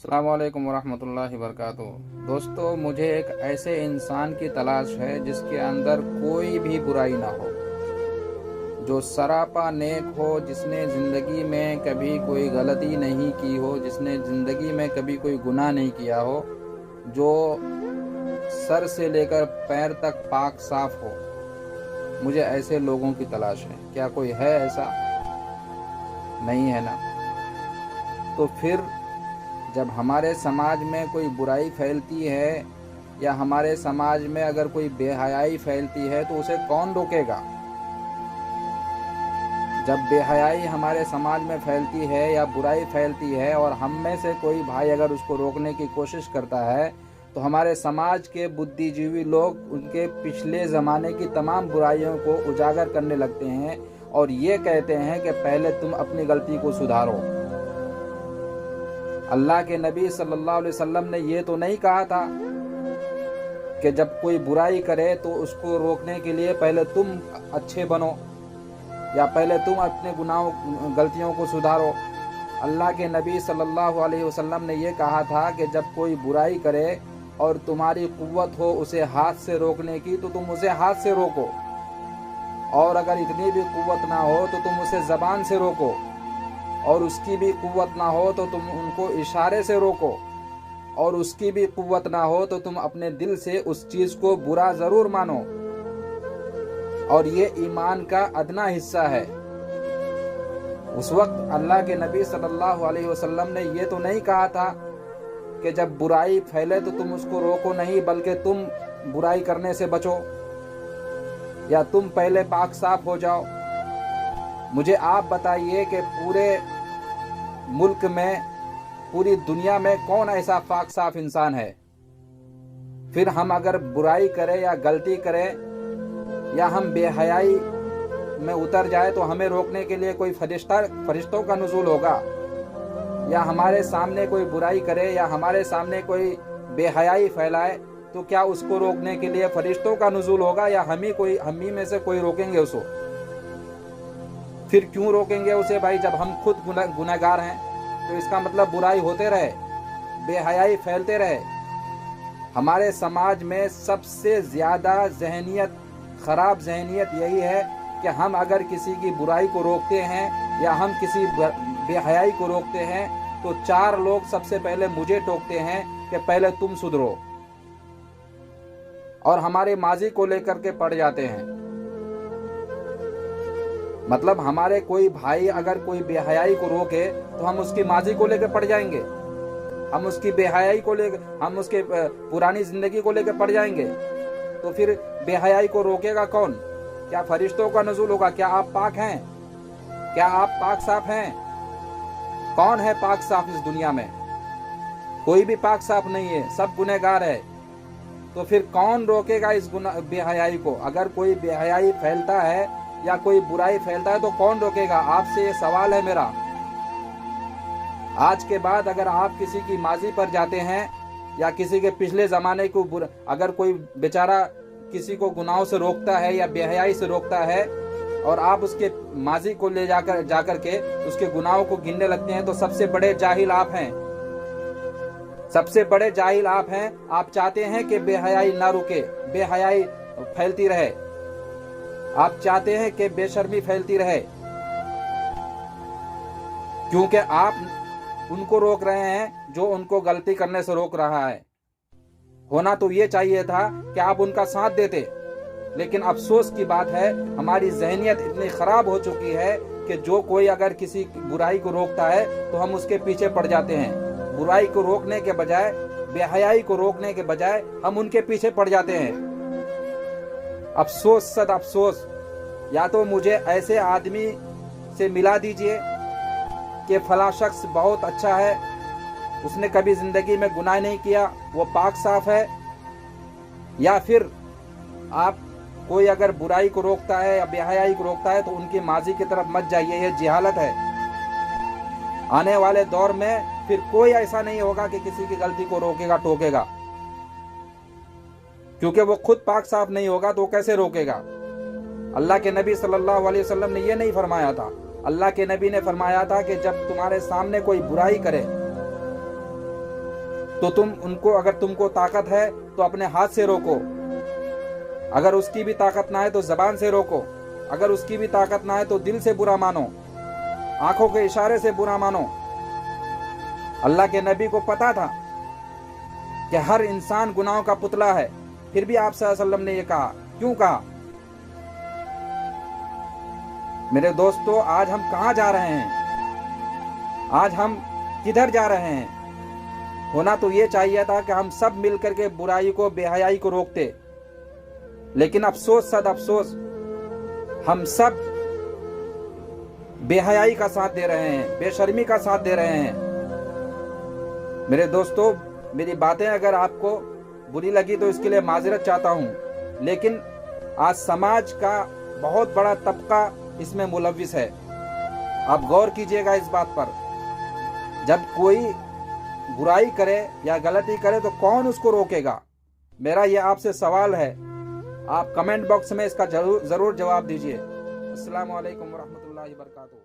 अस्सलाम वालेकुम वरहमतुल्लाहि वबरकातुहू। दोस्तों, मुझे एक ऐसे इंसान की तलाश है जिसके अंदर कोई भी बुराई ना हो, जो सरापा नेक हो, जिसने ज़िंदगी में कभी कोई गलती नहीं की हो, जिसने ज़िंदगी में कभी कोई गुनाह नहीं किया हो, जो सर से लेकर पैर तक पाक साफ हो। मुझे ऐसे लोगों की तलाश है। क्या कोई है ऐसा? नहीं है ना? तो फिर जब हमारे समाज में कोई बुराई फैलती है या हमारे समाज में अगर कोई बेहयाई फैलती है तो उसे कौन रोकेगा? जब बेहयाई हमारे समाज में फैलती है या बुराई फैलती है और हम में से कोई भाई अगर उसको रोकने की कोशिश करता है तो हमारे समाज के बुद्धिजीवी लोग उनके पिछले ज़माने की तमाम बुराइयों को उजागर करने लगते हैं और ये कहते हैं कि पहले तुम अपनी गलती को सुधारो। अल्लाह के नबी सल्लल्लाहु अलैहि वसल्लम ने ये तो नहीं कहा था कि जब कोई बुराई करे तो उसको रोकने के लिए पहले तुम अच्छे बनो या पहले तुम अपने गुनाहों गलतियों को सुधारो। अल्लाह के नबी सल्लल्लाहु अलैहि वसल्लम ने ये कहा था कि जब कोई बुराई करे और तुम्हारी कुव्वत हो उसे हाथ से रोकने की तो तुम उसे हाथ से रोको, और अगर इतनी भी कुव्वत ना हो तो तुम उसे ज़बान से रोको, और उसकी भी कुव्वत ना हो तो तुम उनको इशारे से रोको, और उसकी भी कुव्वत ना हो तो तुम अपने दिल से उस चीज़ को बुरा ज़रूर मानो। और ये ईमान का अदना हिस्सा है। उस वक्त अल्लाह के नबी सल्लल्लाहु अलैहि वसल्लम ने ये तो नहीं कहा था कि जब बुराई फैले तो तुम उसको रोको नहीं, बल्कि तुम बुराई करने से बचो या तुम पहले पाक साफ हो जाओ। मुझे आप बताइए कि पूरे मुल्क में, पूरी दुनिया में कौन ऐसा पाक साफ इंसान है? फिर हम अगर बुराई करें या गलती करें या हम बेहयाई में उतर जाए तो हमें रोकने के लिए कोई फरिश्तों का नुज़ूल होगा, या हमारे सामने कोई बुराई करे या हमारे सामने कोई बेहयाई फैलाए तो क्या उसको रोकने के लिए फरिश्तों का नुज़ूल होगा या हम ही में से कोई रोकेंगे उसको? फिर क्यों रोकेंगे उसे भाई? जब हम खुद गुनहगार हैं तो इसका मतलब बुराई होते रहे, बेहयाई फैलते रहे। हमारे समाज में सबसे ज़्यादा ख़राब जहनियत यही है कि हम अगर किसी की बुराई को रोकते हैं या हम किसी बेहयाई को रोकते हैं तो चार लोग सबसे पहले मुझे टोकते हैं कि पहले तुम सुधरो, और हमारे माजी को लेकर के पड़ जाते हैं। मतलब हमारे कोई भाई अगर कोई बेहयाई को रोके तो हम उसकी माजी को लेकर पड़ जाएंगे, हम उसकी बेहयाई को लेकर, हम उसके पुरानी जिंदगी को लेकर पड़ जाएंगे। तो फिर बेहयाई को रोकेगा कौन? क्या फरिश्तों का नुज़ूल होगा? क्या आप पाक हैं? क्या आप पाक साफ हैं? कौन है पाक साफ इस दुनिया में? कोई भी पाक साफ नहीं है, सब गुनहगार है। तो फिर कौन रोकेगा इस बेहयाई को? अगर कोई बेहयाई फैलता है या कोई बुराई फैलता है तो कौन रोकेगा? आपसे ये सवाल है मेरा। आज के बाद अगर आप किसी की माजी पर जाते हैं या किसी के पिछले ज़माने को अगर कोई बेचारा किसी को गुनाहों से रोकता है या बेहयाई से रोकता है और आप उसके माजी को ले जाकर के उसके गुनाहों को गिनने लगते हैं तो सबसे बड़े जाहिल आप हैं, सबसे बड़े जाहिल आप हैं। आप चाहते हैं कि बेहयाई ना रुके, बेहयाई फैलती रहे, आप चाहते हैं कि बेशर्मी फैलती रहे, क्योंकि आप उनको रोक रहे हैं जो उनको गलती करने से रोक रहा है। होना तो ये चाहिए था कि आप उनका साथ देते, लेकिन अफसोस की बात है हमारी जहनियत इतनी खराब हो चुकी है कि जो कोई अगर किसी बुराई को रोकता है तो हम उसके पीछे पड़ जाते हैं। बुराई को रोकने के बजाय, बेहयाई को रोकने के बजाय हम उनके पीछे पड़ जाते हैं। अफसोस, सद अफसोस। या तो मुझे ऐसे आदमी से मिला दीजिए कि फला शख्स बहुत अच्छा है, उसने कभी जिंदगी में गुनाह नहीं किया, वो पाक साफ है, या फिर आप कोई अगर बुराई को रोकता है या बेहयाई को रोकता है तो उनकी माजी की तरफ मत जाइए, ये जिहालत है। आने वाले दौर में फिर कोई ऐसा नहीं होगा कि किसी की गलती को रोकेगा, टोकेगा, क्योंकि वो खुद पाक साफ नहीं होगा तो कैसे रोकेगा? अल्लाह के नबी सल्लल्लाहु अलैहि वसल्लम ने ये नहीं फरमाया था। अल्लाह के नबी ने फरमाया था कि जब तुम्हारे सामने कोई बुराई करे तो तुम उनको, अगर तुमको ताकत है तो अपने हाथ से रोको, अगर उसकी भी ताकत ना है तो जबान से रोको, अगर उसकी भी ताकत ना है तो दिल से बुरा मानो, आंखों के इशारे से बुरा मानो। अल्लाह के नबी को पता था कि हर इंसान गुनाहों का पुतला है, फिर भी आप सल्लल्लाहु अलैहि वसल्लम ने ये कहा। क्यों कहा? मेरे दोस्तों, आज हम कहां जा रहे हैं? आज हम किधर जा रहे हैं? होना तो ये चाहिए था कि हम सब मिलकर के बुराई को, बेहयाई को रोकते, लेकिन अफसोस सद अफसोस, हम सब बेहयाई का साथ दे रहे हैं, बेशर्मी का साथ दे रहे हैं। मेरे दोस्तों, मेरी बातें अगर आपको बुरी लगी तो इसके लिए माजरत चाहता हूं, लेकिन आज समाज का बहुत बड़ा तबका इसमें मुलव्विस है। आप गौर कीजिएगा इस बात पर। जब कोई बुराई करे या गलती करे तो कौन उसको रोकेगा? मेरा ये आपसे सवाल है, आप कमेंट बॉक्स में इसका जरूर जवाब दीजिए। अस्सलामु अलैकुम व रहमतुल्लाहि व बरकातुहू।